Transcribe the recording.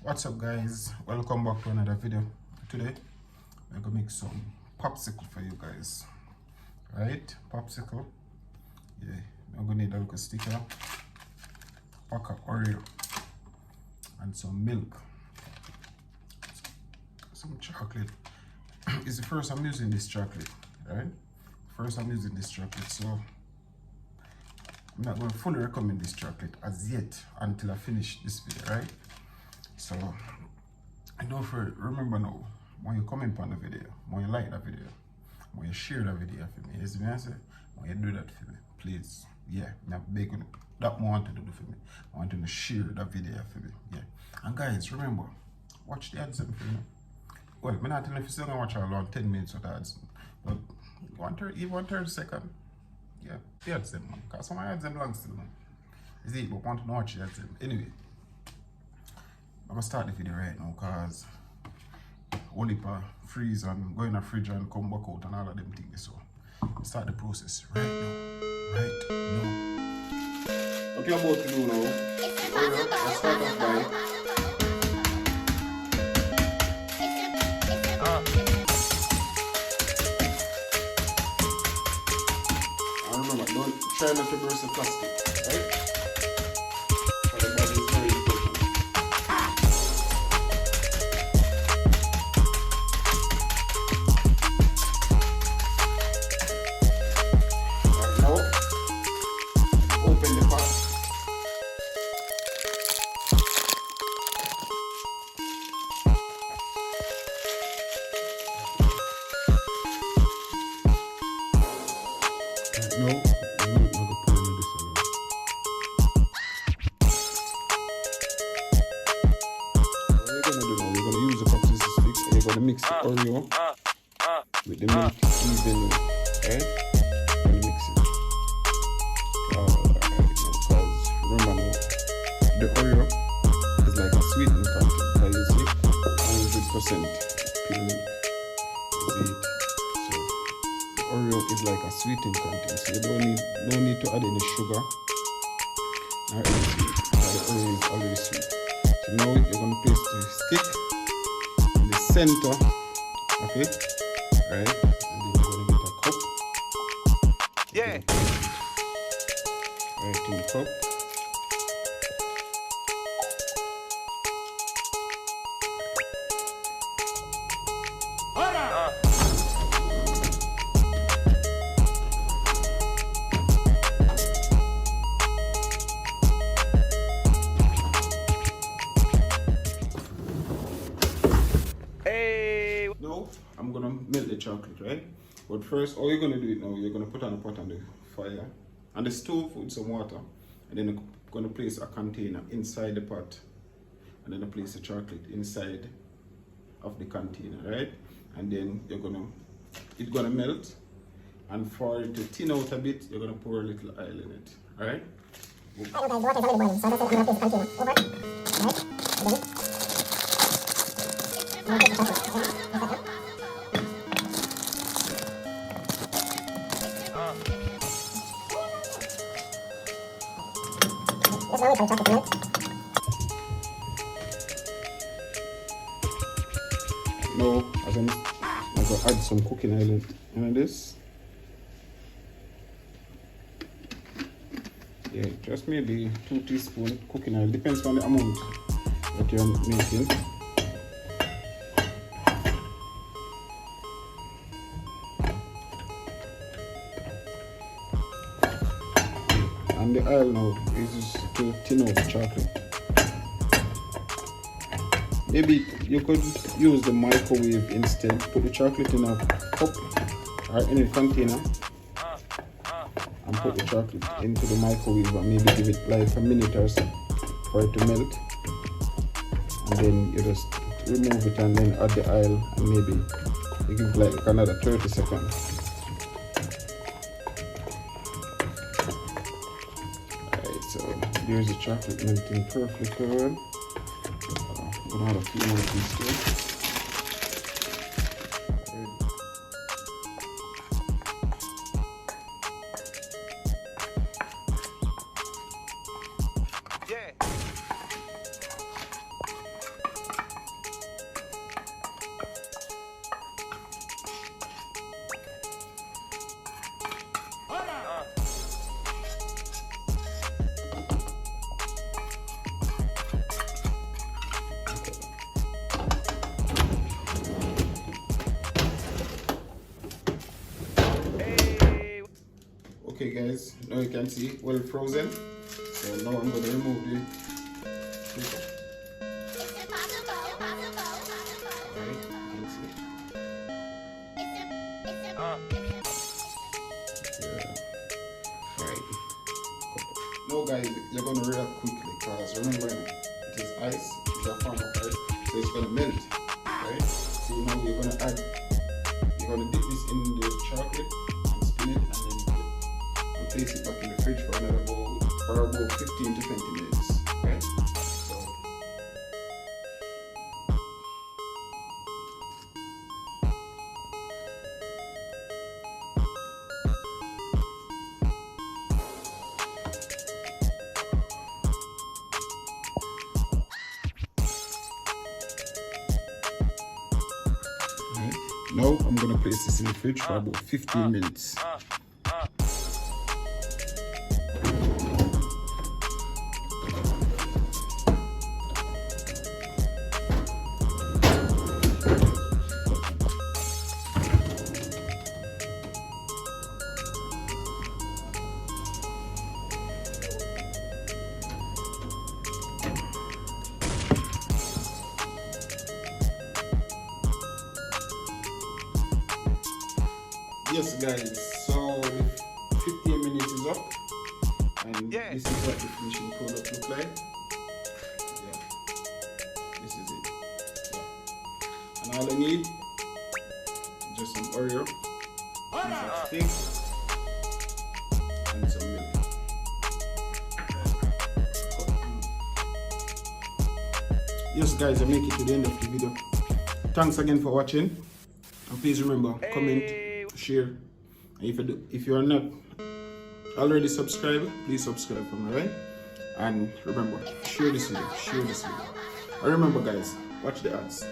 What's up, guys? Welcome back to another video. Today I'm gonna make some popsicle for you guys. Right? Popsicle. Yeah, I'm gonna need a little sticker, pack of Oreo, and some milk, some chocolate. It's the first I'm using this chocolate, right? First I'm using this chocolate, so I'm not going to fully recommend this chocolate as yet until I finish this video, right? So I don't remember now, when you comment on the video, when you like the video, when you share the video for me, yes, I say, when you do that for me, please, yeah, I'm begging that more want to do for me. I want you to share the video for me, yeah. And guys, remember, watch the ads for me. Well, I'm not telling you if you're going to watch around 10 minutes of the ads, but even 1 second, yeah, the ads them, man, because some ads them long still, man. Is it, but want to watch the ads them. Anyway, I'm going to start the video right now, because only freeze and go in the fridge and come back out and all of them things. So start the process right now. Right now. What you're about to do now, let's start off by and remember, don't try not to burst the plastic, right? So the body is very important. No, I'm not going to put in this alone. What you're going to do now, you're going to use the popsicle stick and you're going to mix the Oreo with the milk evenly, right? You're going to mix it. Alright, because remember now, the Oreo is like a sweetening content, because you see, 100% pure milk. You see it? Oreo is like a sweetening content, so you don't need to add any sugar or anything, because the Oreo is already sweet. So now you're going to place the stick in the center of it, right? And then you're going to get a cup. Yeah. Right in the cup. Now, I'm gonna melt the chocolate, right? But first, all you're gonna do it now, you're gonna put on a pot on the fire, on the stove with some water, and then you're gonna place a container inside the pot, and then you place the chocolate inside of the container, right? And then it's gonna melt, and for it to thin out a bit, you're gonna pour a little oil in it, alright? Alright, the water is already boiling, so I'm gonna place the container over, right? Now, I'm going to add some cooking oil in this. Yeah, just maybe 2 teaspoons cooking oil, depends on the amount that you're making. And the oil now is to thin out the chocolate. Maybe you could use the microwave instead. Put the chocolate in a cup or in a container and put the chocolate into the microwave and maybe give it like a minute or so for it to melt. And then you just remove it and then add the oil and maybe you give like another 30 seconds. So there's the chocolate melting perfectly well. I'm gonna add a few more pieces. guys, now you can see well frozen. So now I'm going to remove the paper. Alright, you can see. Alright. Now guys, you're going to react quickly because remember it is ice, it's a form of ice, so it's going to melt. Right? So now you're going to dip this in the chocolate and spin it and place it back in the fridge for about 15 to 20 minutes. Right? So now I'm gonna place this in the fridge for about 15 minutes. Yes guys, so 15 minutes is up and this is what the finishing product look like. Yeah, this is it. Yeah. And all I need is just some Oreo, some stick, and some milk. Yes guys, I make it to the end of the video. Thanks again for watching, and please remember, comment, share, and if you are not already subscribed, please subscribe for me, right? And remember, share this video. And remember guys, watch the ads.